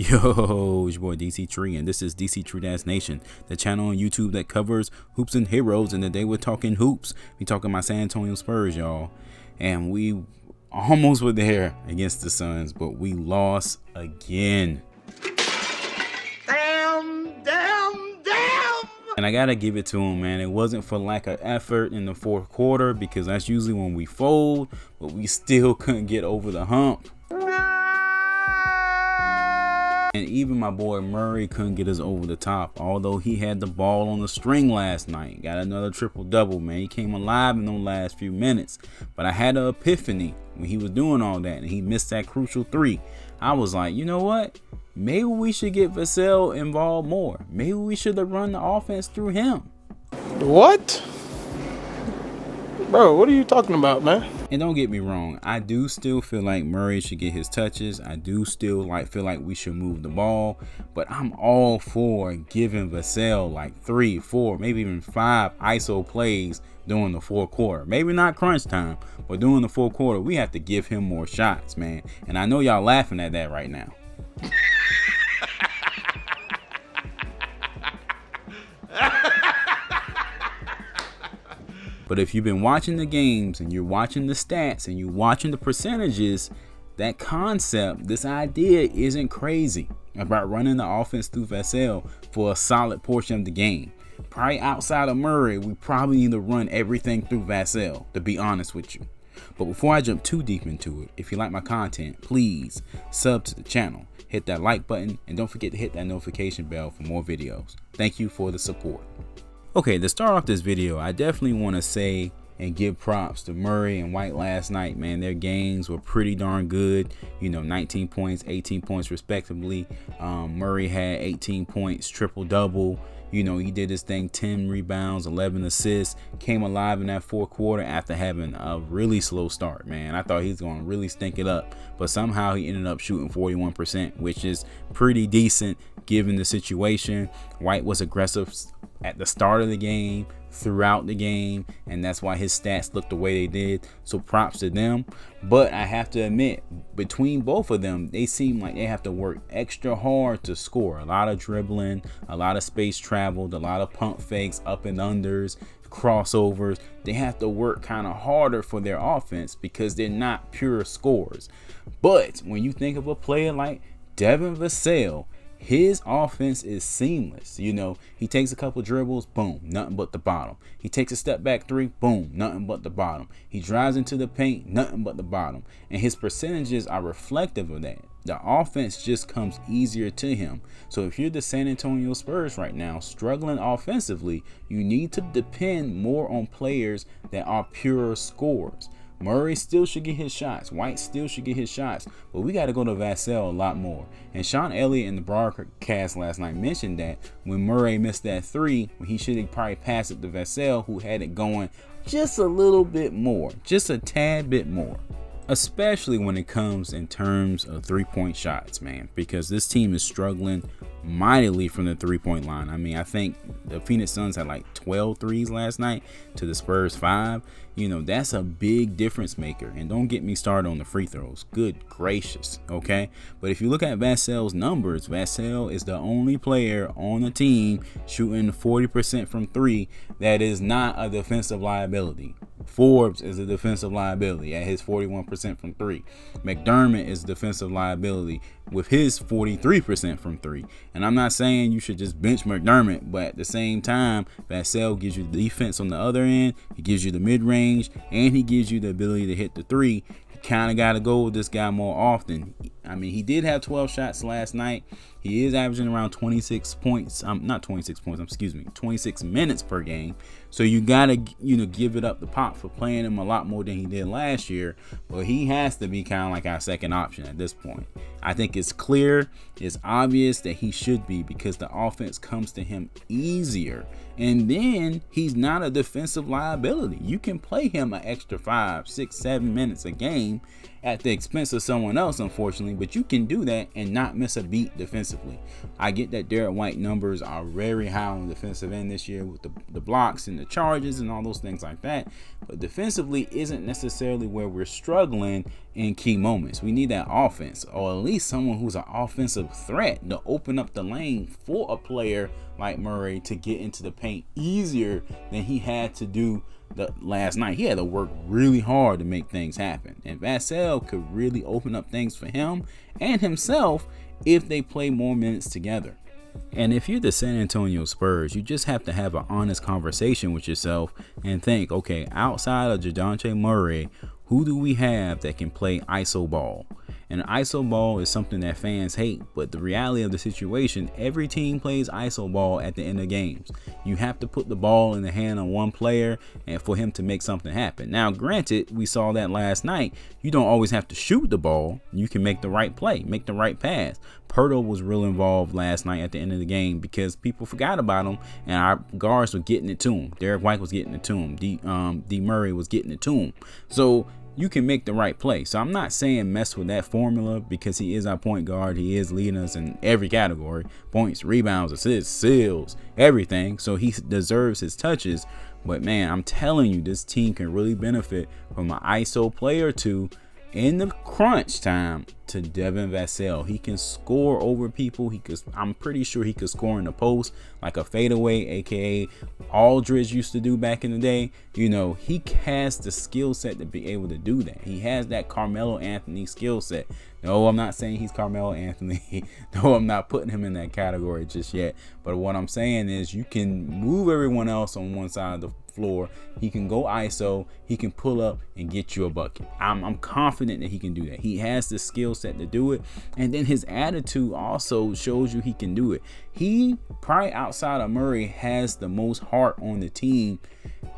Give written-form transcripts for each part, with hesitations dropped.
Yo, it's your boy Dctree, and this is Dctree-Nation, the channel on YouTube that covers hoops and heroes. And today we're talking hoops. We talking about San Antonio Spurs, y'all. And we almost were there against the Suns, but we lost again. And I gotta give it to him, man. It wasn't for lack of effort in the fourth quarter, because that's usually when we fold, but we still couldn't get over the hump. And even my boy Murray couldn't get us over the top, although he had the ball on the string last night. Got another triple-double, man. He came alive in those last few minutes. But I had an epiphany when he was doing all that, and he missed that crucial three. I was like, you know what? Maybe we should get Vassell involved more. Maybe we should have run the offense through him. What? Bro, what are you talking about, man? And don't get me wrong, I do still feel like Murray should get his touches. I do still feel like we should move the ball, but I'm all for giving Vassell like 3, 4, maybe even 5 ISO plays during the fourth quarter. Maybe not crunch time, but during the fourth quarter, we have to give him more shots, man. And I know y'all laughing at that right now. But if you've been watching the games and you're watching the stats and you're watching the percentages, that concept, this idea isn't crazy about running the offense through Vassell for a solid portion of the game. Probably outside of Murray, we probably need to run everything through Vassell, to be honest with you. But before I jump too deep into it, if you like my content, please sub to the channel, hit that like button, and don't forget to hit that notification bell for more videos. Thank you for the support. Okay, to start off this video, I definitely want to say and give props to Murray and White last night, man. Their games were pretty darn good. You know, 19 points, 18 points respectively. Murray had 18 points, triple-double. You know, he did his thing, 10 rebounds, 11 assists. Came alive in that fourth quarter after having a really slow start, man. I thought he was going to really stink it up, but somehow he ended up shooting 41%, which is pretty decent given the situation. White was aggressive at the start of the game, throughout the game, and that's why his stats look the way they did. So props to them. But I have to admit, between both of them, they seem like they have to work extra hard to score. A lot of dribbling, a lot of space traveled, a lot of pump fakes, up and unders, crossovers. They have to work kind of harder for their offense because they're not pure scorers. But when you think of a player like Devin Vassell, his offense is seamless. You know, he takes a couple dribbles, boom, nothing but the bottom. He takes a step back three, boom, nothing but the bottom. He drives into the paint, nothing but the bottom. And his percentages are reflective of that. The offense just comes easier to him. So if you're the San Antonio Spurs right now, struggling offensively, you need to depend more on players that are pure scorers. Murray still should get his shots. White still should get his shots. But we got to go to Vassell a lot more. And Sean Elliott in the broadcast last night mentioned that when Murray missed that three, he should have probably passed it to Vassell, who had it going just a little bit more. Just a tad bit more. Especially when it comes in terms of three-point shots, man. Because this team is struggling mightily from the three-point line. I mean, I think the Phoenix Suns had like 12 threes last night to the Spurs 5. You know, that's a big difference maker. And don't get me started on the free throws. Good gracious, okay? But if you look at Vassell's numbers, Vassell is the only player on the team shooting 40% from three that is not a defensive liability. Forbes is a defensive liability at his 41% from three. McDermott is a defensive liability with his 43% from three. And I'm not saying you should just bench McDermott, but at the same time, Vassell gives you the defense on the other end. He gives you the mid-range, and he gives you the ability to hit the three. You kind of got to go with this guy more often. I mean, he did have 12 shots last night. He is averaging around 26 points. Not 26 points, excuse me, 26 minutes per game. So you got to, give it up the pot for playing him a lot more than he did last year. But he has to be kind of like our second option at this point. I think it's clear, it's obvious that he should be, because the offense comes to him easier. And then he's not a defensive liability. You can play him an extra 5, 6, 7 minutes a game at the expense of someone else, unfortunately. But you can do that and not miss a beat defensively. defensively. I get that Derek White numbers are very high on the defensive end this year with the blocks and the charges and all those things like that, but defensively isn't necessarily where we're struggling in key moments. We need that offense, or at least someone who's an offensive threat to open up the lane for a player like Murray to get into the paint easier than he had to do last night. He had to work really hard to make things happen, and Vassell could really open up things for him and himself if they play more minutes together. And if you're the San Antonio Spurs, you just have to have an honest conversation with yourself and think, okay, outside of DeJounte Murray, who do we have that can play ISO ball? And ISO ball is something that fans hate, but the reality of the situation, every team plays ISO ball at the end of games. You have to put the ball in the hand of one player and for him to make something happen. Now, granted, we saw that last night. You don't always have to shoot the ball. You can make the right play, make the right pass. Pirtle was real involved last night at the end of the game because people forgot about him and our guards were getting it to him. Derek White was getting it to him. D. Murray was getting it to him. So you can make the right play. So I'm not saying mess with that formula because he is our point guard. He is leading us in every category: points, rebounds, assists, steals, everything. So he deserves his touches. But man, I'm telling you, this team can really benefit from an ISO player or two in the crunch time to Devin Vassell. He can score over people. I'm pretty sure he could score in the post like a fadeaway, aka Aldridge used to do back in the day. You know, he has the skill set to be able to do that. He has that Carmelo Anthony skill set. No, I'm not saying he's Carmelo Anthony. No, I'm not putting him in that category just yet. But what I'm saying is you can move everyone else on one side of the floor. He can go ISO. He can pull up and get you a bucket. I'm confident that he can do that. He has the skill set to do it. And then his attitude also shows you he can do it. He, probably outside of Murray, has the most heart on the team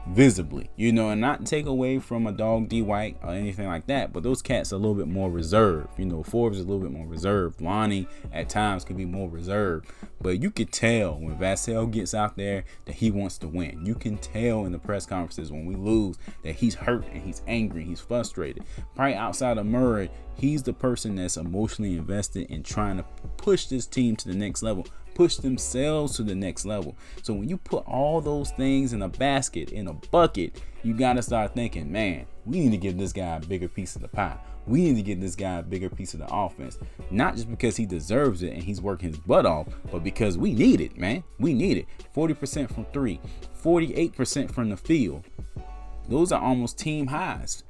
visibly, you know, and not to take away from a dog D White or anything like that, but those cats are a little bit more reserved. You know, Forbes is a little bit more reserved. Lonnie at times can be more reserved, but you could tell when Vassell gets out there that he wants to win. You can tell in the press conferences when we lose that he's hurt and he's angry, he's frustrated. Probably outside of Murray, he's the person that's emotionally invested in trying to push this team to the next level, push themselves to the next level. So when you put all those things in a basket, in a bucket, you got to start thinking, man, we need to give this guy a bigger piece of the pie. We need to give this guy a bigger piece of the offense, not just because he deserves it and he's working his butt off, but because we need it, man. We need it. 40% from three, 48% from the field. Those are almost team highs.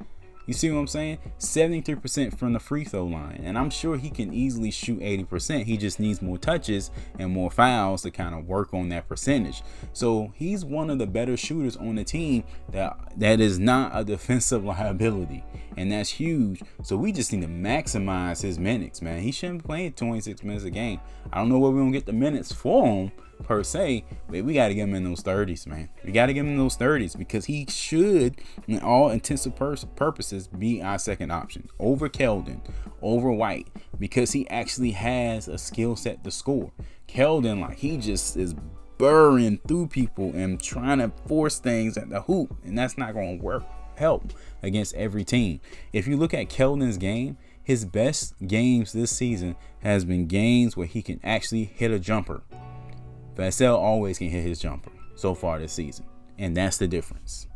You see what I'm saying? 73% from the free throw line. And I'm sure he can easily shoot 80%. He just needs more touches and more fouls to kind of work on that percentage. So he's one of the better shooters on the team that is not a defensive liability. And that's huge. So we just need to maximize his minutes, man. He shouldn't be playing 26 minutes a game. I don't know where we're going to get the minutes for him per se, but we got to get him in those 30s, man. We got to get him in those 30s because he should, in all intensive purposes, be our second option over Keldon, over White, because he actually has a skill set to score. Keldon, like, he just is burrowing through people and trying to force things at the hoop, and that's not going to help against every team. If you look at Keldon's game, his best games this season has been games where he can actually hit a jumper. Vassell always can hit his jumper so far this season, and that's the difference.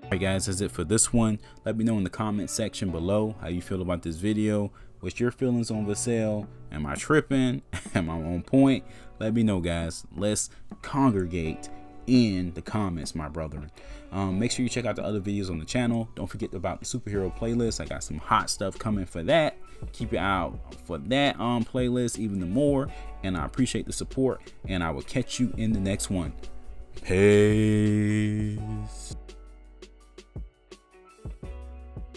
Alright guys, that's it for this one. Let me know in the comment section below how you feel about this video. What's your feelings on Vassell? Am I tripping? Am I on point? Let me know, guys. Let's congregate in the comments, my brethren. Make sure you check out the other videos on the channel. Don't forget about the superhero playlist. I got some hot stuff coming for that. Keep your eye out for that playlist even more. And I appreciate the support, and I will catch you in the next one. Peace.